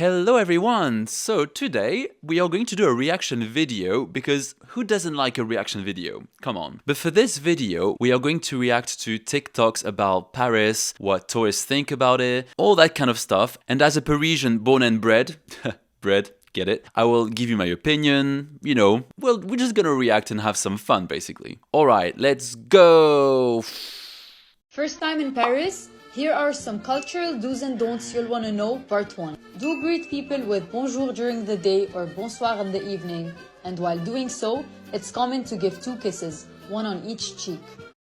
Hello everyone! So today we are going to do a reaction video because who doesn't like a reaction video? Come on. But for this video, we are going to react to TikToks about Paris, what tourists think about it, all that kind of stuff. And as a Parisian born and bred, get it? I will give you my opinion, we're just gonna react and have some fun basically. Alright, let's go! First time in Paris? Here are some cultural do's and don'ts you'll want to know, part 1. Do greet people with bonjour during the day or bonsoir in the evening. And while doing so, it's common to give 2 kisses, one on each cheek.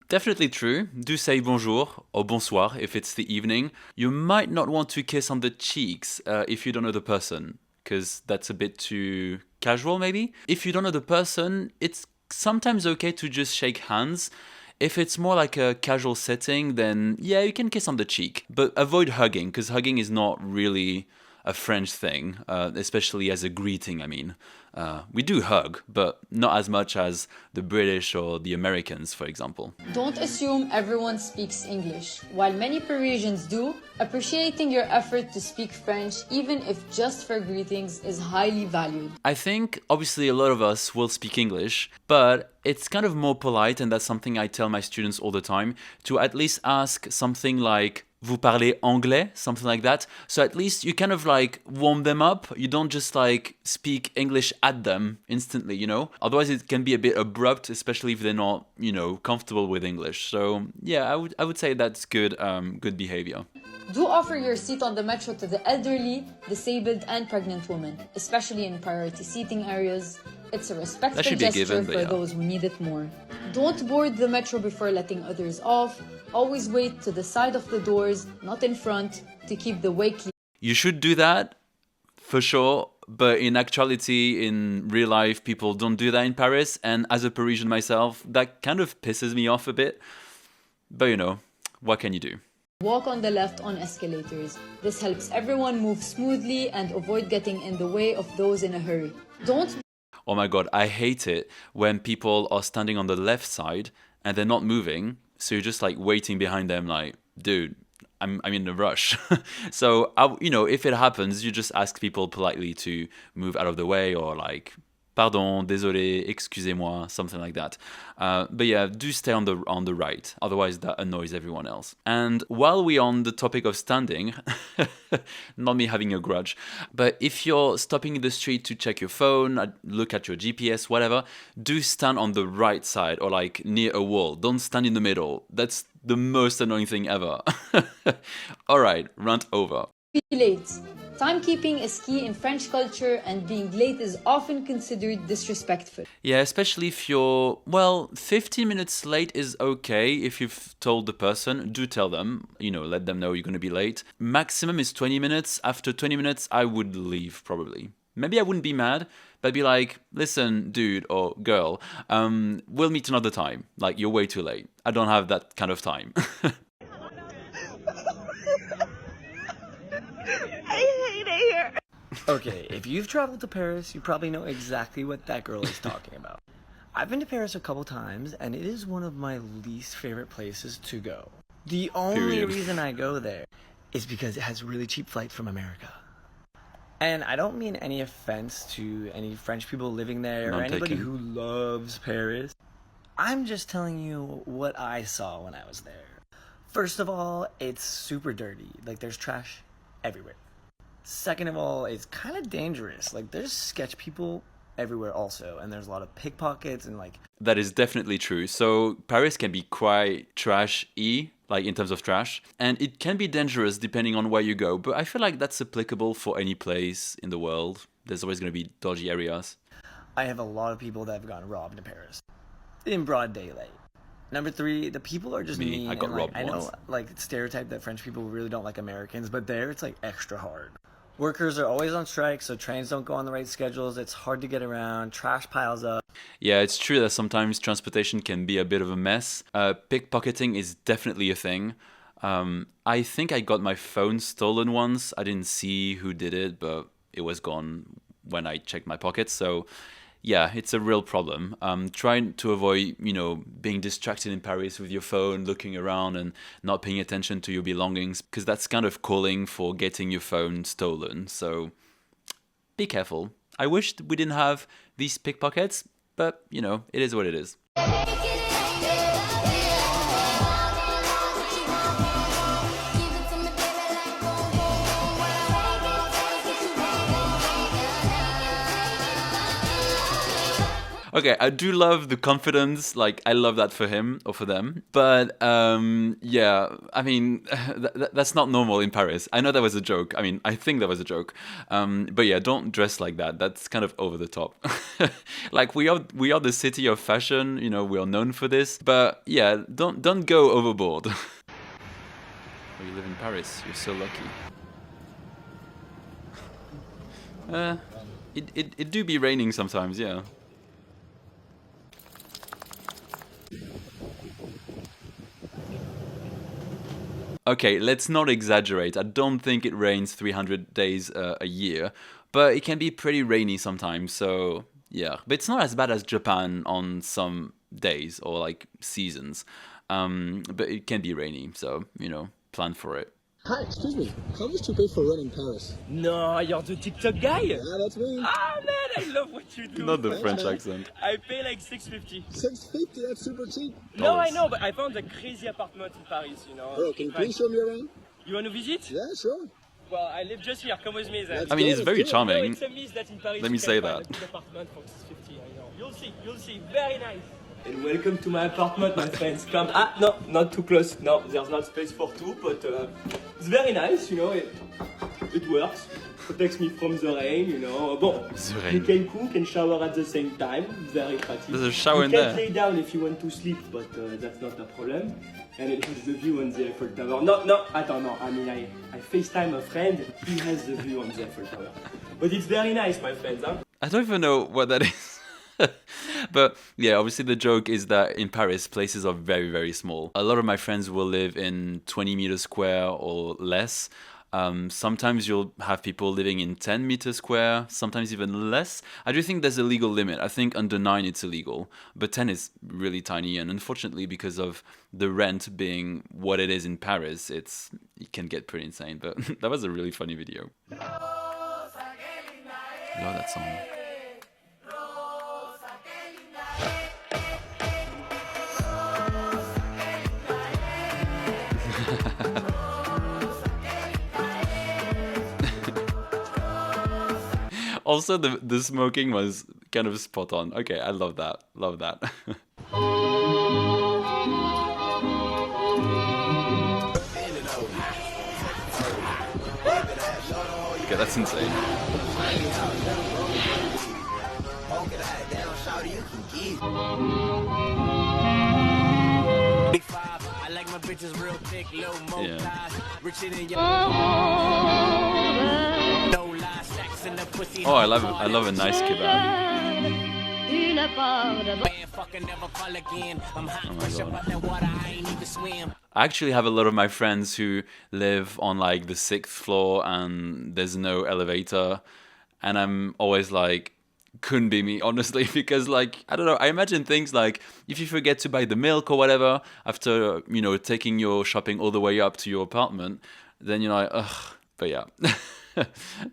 Definitely true. Do say bonjour or bonsoir if it's the evening. You might not want to kiss on the cheeks if you don't know the person, because that's a bit too casual maybe. If you don't know the person, it's sometimes okay to just shake hands. If it's more like a casual setting, then yeah, you can kiss on the cheek. But avoid hugging, because hugging is not really a French thing, especially as a greeting, I mean. We do hug, but not as much as the British or the Americans, for example. Don't assume everyone speaks English. While many Parisians do, appreciating your effort to speak French, even if just for greetings, is highly valued. I think, obviously, a lot of us will speak English, but it's kind of more polite, and that's something I tell my students all the time, to at least ask something like, vous parlez anglais? Something like that. So at least you kind of like warm them up. You don't just like speak English at them instantly, Otherwise it can be a bit abrupt, especially if they're not, comfortable with English. So yeah, I would say that's good behavior. Do offer your seat on the metro to the elderly, disabled and pregnant women, especially in priority seating areas. It's a respectful gesture for those who need it more. Don't board the metro before letting others off. Always wait to the side of the doors, not in front, to keep the way clear. You should do that, for sure. But in actuality, in real life, people don't do that in Paris. And as a Parisian myself, that kind of pisses me off a bit. But what can you do? Walk on the left on escalators. This helps everyone move smoothly and avoid getting in the way of those in a hurry. Oh my god, I hate it when people are standing on the left side and they're not moving. So you're just like waiting behind them like, dude, I'm in a rush. So, if it happens, you just ask people politely to move out of the way or like, pardon, désolé, excusez-moi, something like that. But yeah, do stay on the right. Otherwise, that annoys everyone else. And while we're on the topic of standing, not me having a grudge, but if you're stopping in the street to check your phone, look at your GPS, whatever, do stand on the right side or like near a wall. Don't stand in the middle. That's the most annoying thing ever. All right, rant over. Be late. Timekeeping is key in French culture and being late is often considered disrespectful. Yeah, especially if you're, 15 minutes late is okay if you've told the person. Do tell them, let them know you're going to be late. Maximum is 20 minutes. After 20 minutes, I would leave probably. Maybe I wouldn't be mad, but I'd be like, listen, dude or girl, we'll meet another time. Like, you're way too late. I don't have that kind of time. Okay, if you've traveled to Paris, you probably know exactly what that girl is talking about. I've been to Paris a couple times, and it is one of my least favorite places to go. The only reason I go there is because it has really cheap flights from America. And I don't mean any offense to any French people living there or anybody who loves Paris. I'm just telling you what I saw when I was there. First of all, it's super dirty. Like, there's trash everywhere. Second of all, it's kind of dangerous. Like, there's sketch people everywhere also, and there's a lot of pickpockets and like... That is definitely true. So Paris can be quite trash-y, like in terms of trash, and it can be dangerous depending on where you go, but I feel like that's applicable for any place in the world. There's always going to be dodgy areas. I have a lot of people that have gotten robbed in Paris in broad daylight. Number 3, the people are just mean. I got robbed once. I know, like, stereotype that French people really don't like Americans, but there it's like extra hard. Workers are always on strike, so trains don't go on the right schedules. It's hard to get around. Trash piles up. Yeah, it's true that sometimes transportation can be a bit of a mess. Pickpocketing is definitely a thing. I think I got my phone stolen once. I didn't see who did it, but it was gone when I checked my pockets. So yeah, it's a real problem. Try to avoid, being distracted in Paris with your phone, looking around and not paying attention to your belongings, because that's kind of calling for getting your phone stolen. So be careful. I wish we didn't have these pickpockets, but, it is what it is. Okay, I do love the confidence, like, I love that for him, or for them, but, yeah, I mean, that's not normal in Paris. I know that was a joke, I think that was a joke, but yeah, don't dress like that, that's kind of over the top. Like, we are the city of fashion, we are known for this, but yeah, don't go overboard. Oh, you live in Paris, you're so lucky. It do be raining sometimes, yeah. Okay, let's not exaggerate. I don't think it rains 300 days a year, but it can be pretty rainy sometimes, so yeah. But it's not as bad as Japan on some days or like seasons. But it can be rainy, so, plan for it. Hi, excuse me. How much to pay for rent in Paris? No, you're the TikTok guy? Yeah, that's me. Ah, man, I love what you do. Not the French accent. I pay like 650. 650, that's super cheap. No, I know, but I found a crazy apartment in Paris, Oh, can you please show me around? You want to visit? Yeah, sure. Well, I live just here. Come with me then. It's very charming. No, it's a myth that in Paris Let me say that. A good apartment for 650, I know. You'll see. Very nice. And welcome to my apartment, my friends. Come. Ah, no, not too close. No, there's not space for two, but it's very nice, It works. Protects me from the rain, Bon, you can cook and shower at the same time. Very practical. There's a shower in there. there. You can lay down if you want to sleep, but that's not a problem. And it has the view on the Eiffel Tower. No, I don't know. I FaceTime a friend. He has the view on the Eiffel Tower. But it's very nice, my friends, huh? I don't even know what that is. But yeah, obviously the joke is that in Paris, places are very, very small. A lot of my friends will live in 20 meters square or less. Sometimes you'll have people living in 10 meters square, sometimes even less. I do think there's a legal limit. I think under 9 it's illegal, but 10 is really tiny. And unfortunately, because of the rent being what it is in Paris, it can get pretty insane. But that was a really funny video. Love that song. Also, the smoking was kind of spot on. Okay, I love that. Love that. Okay, that's insane. Oh, I love a nice kebab. Oh my God. I actually have a lot of my friends who live on like the 6th floor and there's no elevator, and I'm always like, couldn't be me, honestly, because like, I don't know, I imagine things like if you forget to buy the milk or whatever after, taking your shopping all the way up to your apartment, then you're like, ugh. But yeah.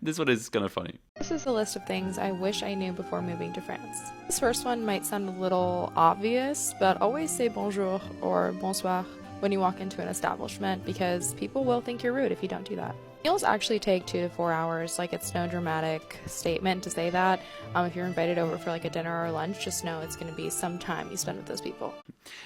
This one is kind of funny. This is a list of things I wish I knew before moving to France. This first one might sound a little obvious, but always say bonjour or bonsoir when you walk into an establishment, because people will think you're rude if you don't do that. Meals actually take 2 to 4 hours. Like, it's no dramatic statement to say that. If you're invited over for like a dinner or lunch, just know it's going to be some time you spend with those people.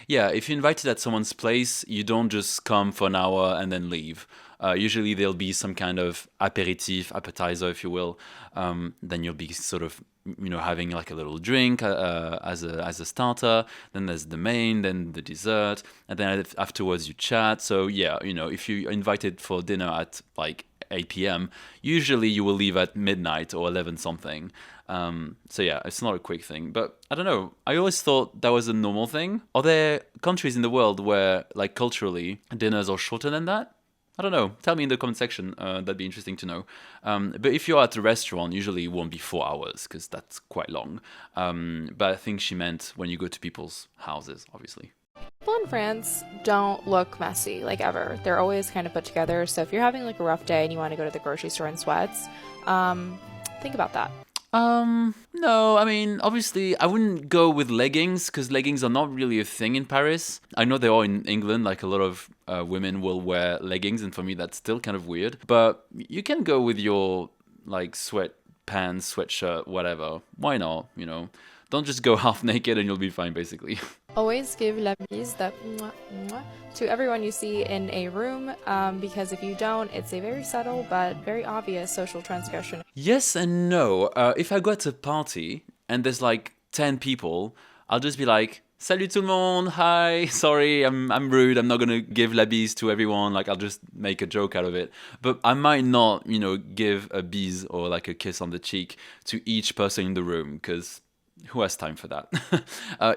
Yeah, if you're invited at someone's place, you don't just come for an hour and then leave. Usually there'll be some kind of appetizer, if you will. Then you'll be sort of, having like a little drink as a starter. Then there's the main, then the dessert, and then afterwards you chat. So yeah, if you're invited for dinner at like 8 p.m., usually you will leave at midnight or 11 something. So yeah, it's not a quick thing. But I don't know. I always thought that was a normal thing. Are there countries in the world where, like, culturally, dinners are shorter than that? I don't know. Tell me in the comment section. That'd be interesting to know. But if you're at a restaurant, usually it won't be 4 hours because that's quite long. But I think she meant when you go to people's houses, obviously. People in France don't look messy, like ever. They're always kind of put together. So if you're having like a rough day and you want to go to the grocery store in sweats, think about that. No, I mean, obviously, I wouldn't go with leggings because leggings are not really a thing in Paris. I know they are in England, like a lot of women will wear leggings, and for me, that's still kind of weird. But you can go with your, like, sweatpants, sweatshirt, whatever. Why not, you know? Don't just go half naked and you'll be fine, basically. Always give la bise, that mwah, mwah, to everyone you see in a room, because if you don't, it's a very subtle but very obvious social transgression. Yes and no. If I go at a party and there's like 10 people, I'll just be like, salut tout le monde, hi, sorry, I'm rude, I'm not gonna give la bise to everyone, like I'll just make a joke out of it. But I might not, you know, give a bise or like a kiss on the cheek to each person in the room, because who has time for that?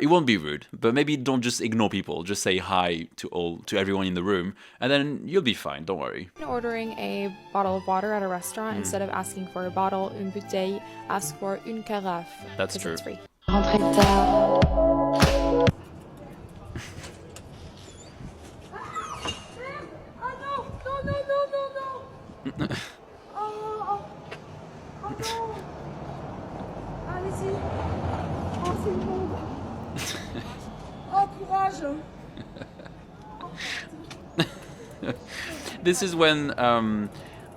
It won't be rude, but maybe don't just ignore people. Just say hi to everyone in the room, and then you'll be fine. Don't worry. Ordering a bottle of water at a restaurant, instead of asking for a bottle, une bouteille, ask for une carafe. That's true. It's free. Rentrez tard. This is when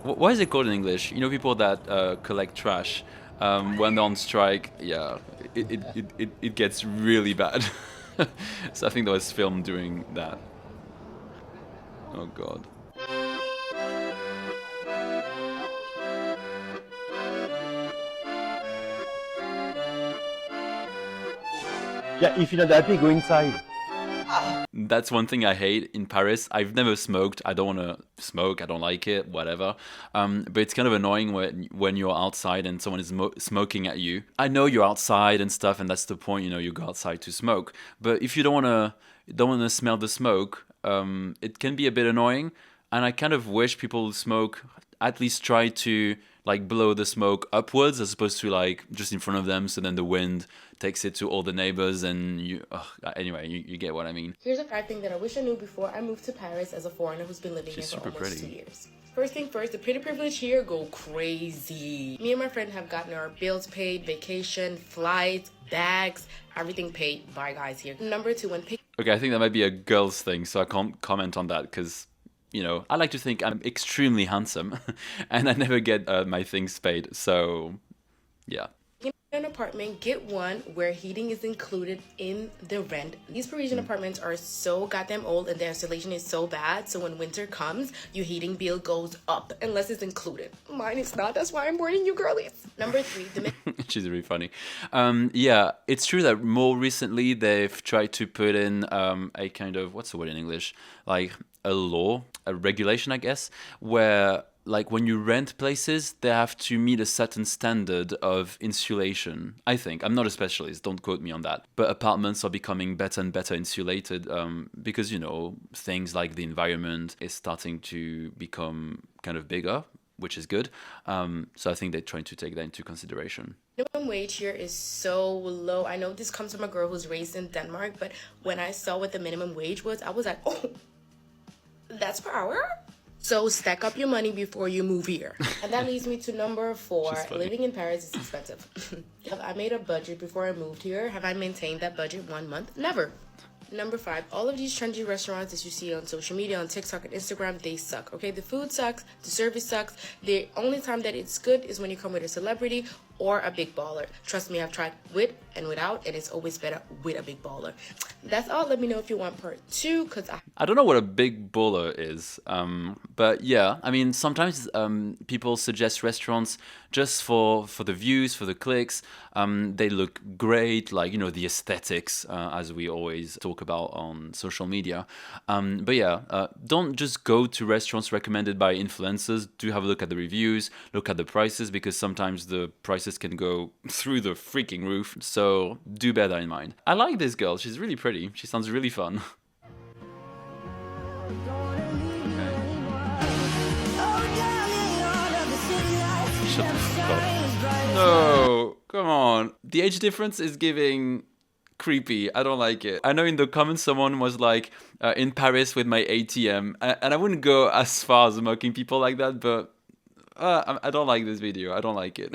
what is it called in English? You know, people that collect trash when they're on strike. Yeah, it gets really bad. So I think that was filmed during that. Oh God. Yeah, if you're not happy, go inside. That's one thing I hate in Paris. I've never smoked. I don't want to smoke. I don't like it, whatever. But it's kind of annoying when you're outside and someone is smoking at you. I know you're outside and stuff, and that's the point, you know, you go outside to smoke. But if you don't want to smell the smoke, it can be a bit annoying. And I kind of wish people who smoke at least try to like blow the smoke upwards as opposed to like just in front of them, so then the wind takes it to all the neighbors and you anyway, you get what I mean. Here's a fact thing that I wish I knew before I moved to Paris as a foreigner who's been living here for almost 2 years. First thing first, the pretty privilege here go crazy. Me and my friend have gotten our bills paid, vacation, flights, bags, everything paid by guys here. Number two, when okay, I think that might be a girl's thing, so I can't comment on that because, you know, I like to think I'm extremely handsome and I never get my things paid. So, yeah. An apartment, get one where heating is included in the rent. These Parisian apartments are so goddamn old and their installation is so bad, so when winter comes, your heating bill goes up unless it's included. Mine is not, that's why I'm warning you girlies. Number three, she's really funny. Yeah, it's true that more recently they've tried to put in a kind of, what's the word in English? Like a law, a regulation, I guess, where like when you rent places, they have to meet a certain standard of insulation. I think. I'm not a specialist, don't quote me on that. But apartments are becoming better and better insulated because, you know, things like the environment is starting to become kind of bigger, which is good. So I think they're trying to take that into consideration. Minimum wage here is so low. I know this comes from a girl who's raised in Denmark, but when I saw what the minimum wage was, I was like, oh, that's per hour? So stack up your money before you move here. And that leads me to number four. Living in Paris is expensive. Have I made a budget before I moved here? Have I maintained that budget 1 month? Never. Number five, all of these trendy restaurants that you see on social media, on TikTok and Instagram, they suck, okay? The food sucks, the service sucks. The only time that it's good is when you come with a celebrity or a big baller. Trust me, I've tried with and without, and it's always better with a big baller. That's all. Let me know if you want part two, because I don't know what a big baller is, but yeah, I mean, sometimes people suggest restaurants just for the views, for the clicks. They look great, like, you know, the aesthetics, as we always talk about on social media. But yeah, don't just go to restaurants recommended by influencers. Do have a look at the reviews, look at the prices, because sometimes the prices can go through the freaking roof. So do bear that in mind. I like this girl. She's really pretty. She sounds really fun. No, come on. The age difference is giving creepy. I don't like it. I know in the comments someone was like, in Paris with my ATM, and I wouldn't go as far as mocking people like that, but I don't like this video. I don't like it.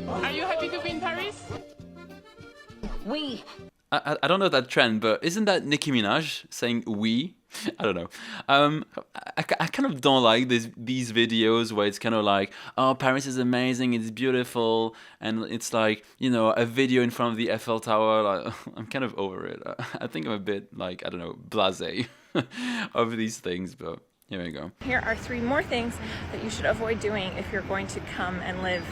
Are you happy to be in Paris? Oui. I don't know that trend, but isn't that Nicki Minaj saying we? I don't know. I kind of don't like these videos where it's kind of like, oh, Paris is amazing, it's beautiful, and it's like, you know, a video in front of the Eiffel Tower. Like, I'm kind of over it. I think I'm a bit like, I don't know, blasé of these things, but here we go. Here are 3 more things that you should avoid doing if you're going to come and live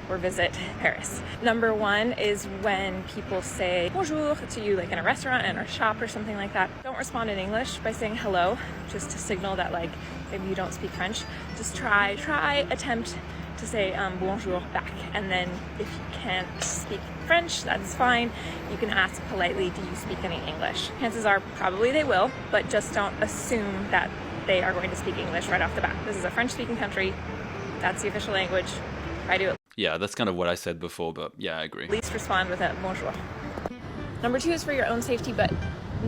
or visit Paris. Number 1 is when people say bonjour to you, like in a restaurant and or shop or something like that. Don't respond in English by saying hello, just to signal that like maybe you don't speak French. Just attempt to say bonjour back, and then if you can't speak French, that's fine. You can ask politely, do you speak any English? Chances are probably they will, but just don't assume that they are going to speak English right off the bat. This is a French-speaking country. That's the official language. Try to Yeah, that's kind of what I said before, but yeah, I agree. at least respond with a bonjour. Number 2 is for your own safety, but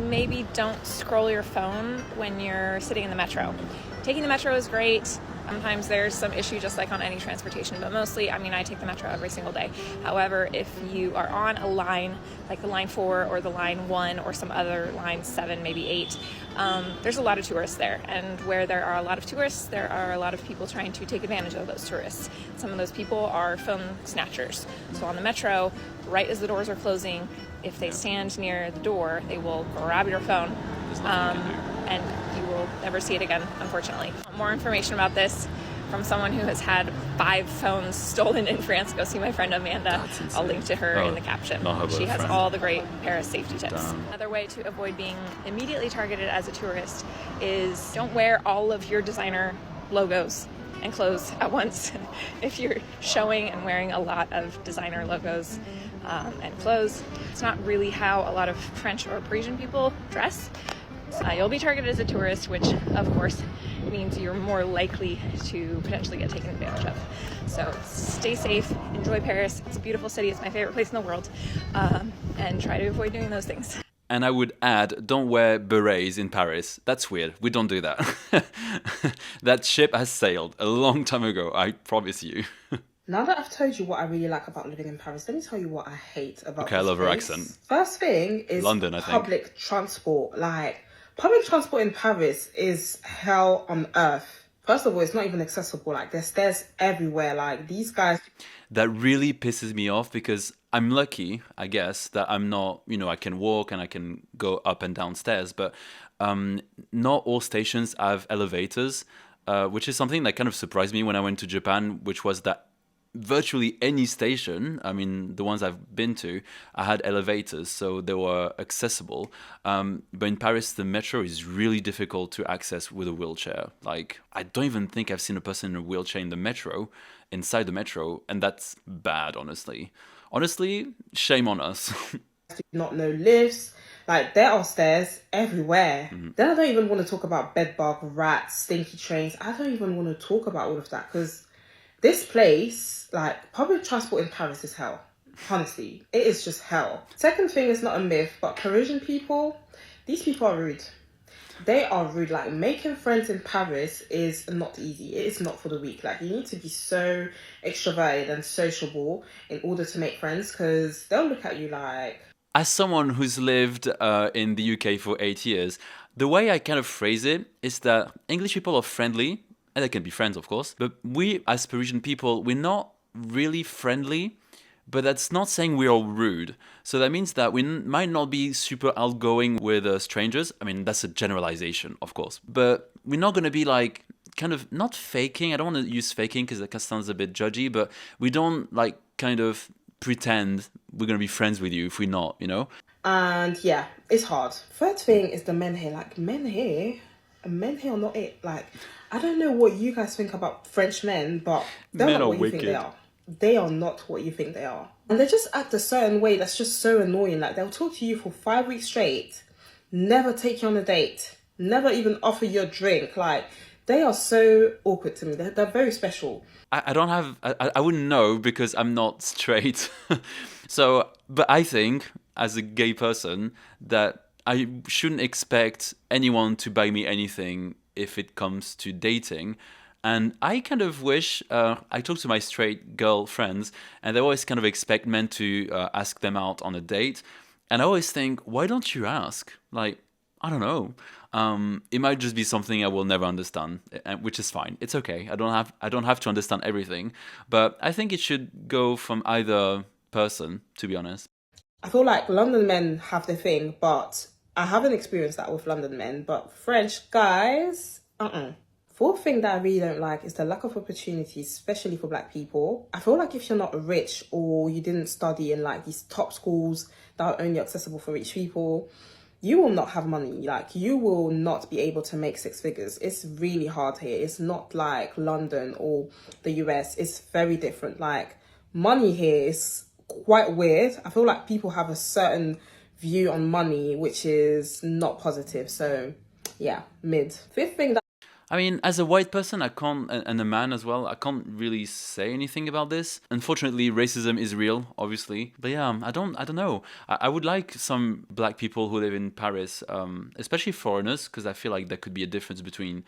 maybe don't scroll your phone when you're sitting in the metro. Taking the metro is great. Sometimes there's some issue just like on any transportation, but mostly, I mean, I take the metro every single day. However, if you are on a line, like the line 4 or the line 1 or some other line 7, maybe 8, there's a lot of tourists there. And where there are a lot of tourists, there are a lot of people trying to take advantage of those tourists. Some of those people are phone snatchers. So on the metro, right as the doors are closing, if they stand near the door, they will grab your phone. And you will never see it again, unfortunately. More information about this from someone who has had 5 phones stolen in France. Go see my friend Amanda. I'll link to her in the caption. She has all the great Paris safety tips. Another way to avoid being immediately targeted as a tourist is don't wear all of your designer logos and clothes at once. If you're showing and wearing a lot of designer logos and clothes, it's not really how a lot of French or Parisian people dress. You'll be targeted as a tourist, which of course means you're more likely to potentially get taken advantage of. So stay safe, enjoy Paris. It's a beautiful city, it's my favorite place in the world, and try to avoid doing those things. And I would add, don't wear berets in Paris. That's weird. We don't do that. That ship has sailed a long time ago, I promise you. Now that I've told you what I really like about living in Paris, let me tell you what I hate about Okay, I love her accent. First thing is London, I think. Public transport. Like, public transport in Paris is hell on earth. First of all, it's not even accessible. Like, there's stairs everywhere. Like, these guys... That really pisses me off because I'm lucky, I guess, that I'm not, you know, I can walk and I can go up and down stairs, but not all stations have elevators, which is something that kind of surprised me when I went to Japan, which was that virtually any station, I mean, the ones I've been to, I had elevators, so they were accessible. But in Paris, the metro is really difficult to access with a wheelchair. Like, I don't even think I've seen a person in a wheelchair in the metro, inside the metro, and that's bad, honestly. Honestly, shame on us. Not no lifts. Like, there are stairs everywhere. Then I don't even want to talk about bedbug, rats, stinky trains. I don't even want to talk about all of that because this place, like, public transport in Paris is hell. Honestly, it is just hell. Second thing is not a myth, but Parisian people, these people are rude. They are rude. Like, making friends in Paris is not easy. It is not for the weak. Like, you need to be so extroverted and sociable in order to make friends because they'll look at you like... As someone who's lived in the UK for 8 years, the way I kind of phrase it is that English people are friendly, and they can be friends, of course, but we, as Parisian people, we're not really friendly, but that's not saying we're all rude. So that means that we might not be super outgoing with strangers. I mean, that's a generalization, of course, but we're not going to be like, kind of, not faking. I don't want to use faking because that sounds a bit judgy, but we don't like kind of pretend we're going to be friends with you if we're not, you know? And yeah, it's hard. Third thing is the men here. Like, men here are not it. Like, I don't know what you guys think about French men, but they're not what you think they are. They are not what you think they are. And they just act a certain way that's just so annoying. Like, they'll talk to you for 5 weeks straight, never take you on a date, never even offer you a drink. Like, They are so awkward to me. They're very special. I don't have, I wouldn't know because I'm not straight. So, but I think as a gay person that I shouldn't expect anyone to buy me anything if it comes to dating. And I kind of wish, I talk to my straight girl friends and they always kind of expect men to ask them out on a date. And I always think, why don't you ask? Like, I don't know. It might just be something I will never understand, which is fine. It's okay. I don't have to understand everything, but I think it should go from either person, to be honest. I feel like London men have their thing, but I haven't experienced that with London men. But French guys, Fourth thing that I really don't like is the lack of opportunities, especially for black people. I feel like if you're not rich or you didn't study in like these top schools that are only accessible for rich people, you will not have money. Like, you will not be able to make six figures. It's really hard here. It's not like London or the US. It's very different. Like, money here is quite weird. I feel like people have a certain view on money which is not positive. So yeah, mid. Fifth thing that I mean, as a white person, I can't, and a man as well, I can't really say anything about this. Unfortunately, racism is real, obviously. But yeah, I don't know. I would like some black people who live in Paris, especially foreigners, because I feel like there could be a difference between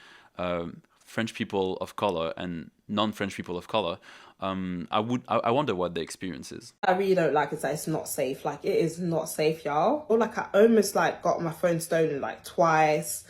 French people of color and non-French people of color. I wonder what the experience is. I really don't like is that it's not safe. Like, it is not safe, y'all. Or like, I almost like got my phone stolen like twice.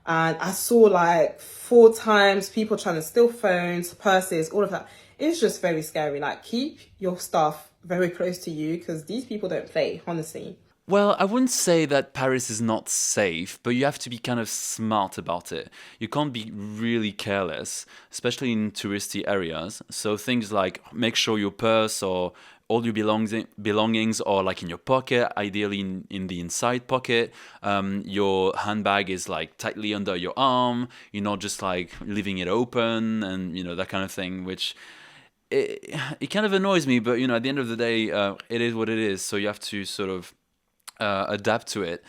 And I saw like 4 times people trying to steal phones, purses, all of that. It's just very scary. Like, keep your stuff very close to you because these people don't play, honestly. Well, I wouldn't say that Paris is not safe, but you have to be kind of smart about it. You can't be really careless, especially in touristy areas. So things like make sure your purse or all your belongings are like in your pocket, ideally in the inside pocket. Your handbag is like tightly under your arm. You're not just like leaving it open and, you know, that kind of thing, which it kind of annoys me. But, you know, at the end of the day, it is what it is. So you have to sort of adapt to it.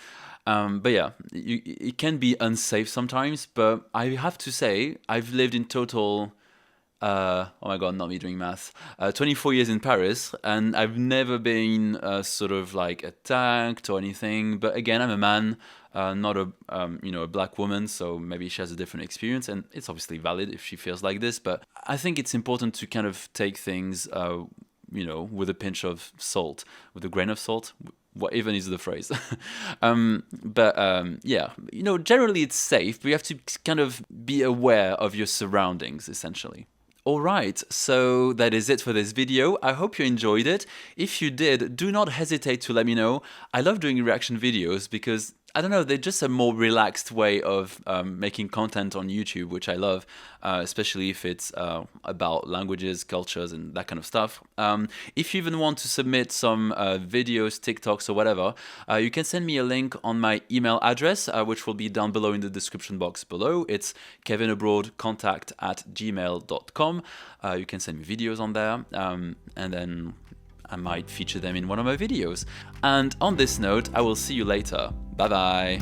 But yeah, it can be unsafe sometimes. But I have to say, I've lived in total... oh my god, not me doing math. 24 years in Paris, and I've never been sort of like attacked or anything. But again, I'm a man, not a a black woman, so maybe she has a different experience, and it's obviously valid if she feels like this. But I think it's important to kind of take things, with a pinch of salt, with a grain of salt. What even is the phrase? Yeah, generally it's safe, but you have to kind of be aware of your surroundings, essentially. Alright, so that is it for this video. I hope you enjoyed it. If you did, do not hesitate to let me know. I love doing reaction videos because, I don't know, they're just a more relaxed way of making content on YouTube, which I love, especially if it's about languages, cultures, and that kind of stuff. If you even want to submit some videos, TikToks, or whatever, you can send me a link on my email address, which will be down below in the description box below. It's kevinabroadcontact@gmail.com. You can send me videos on there, and then I might feature them in one of my videos. And on this note, I will see you later. Bye bye.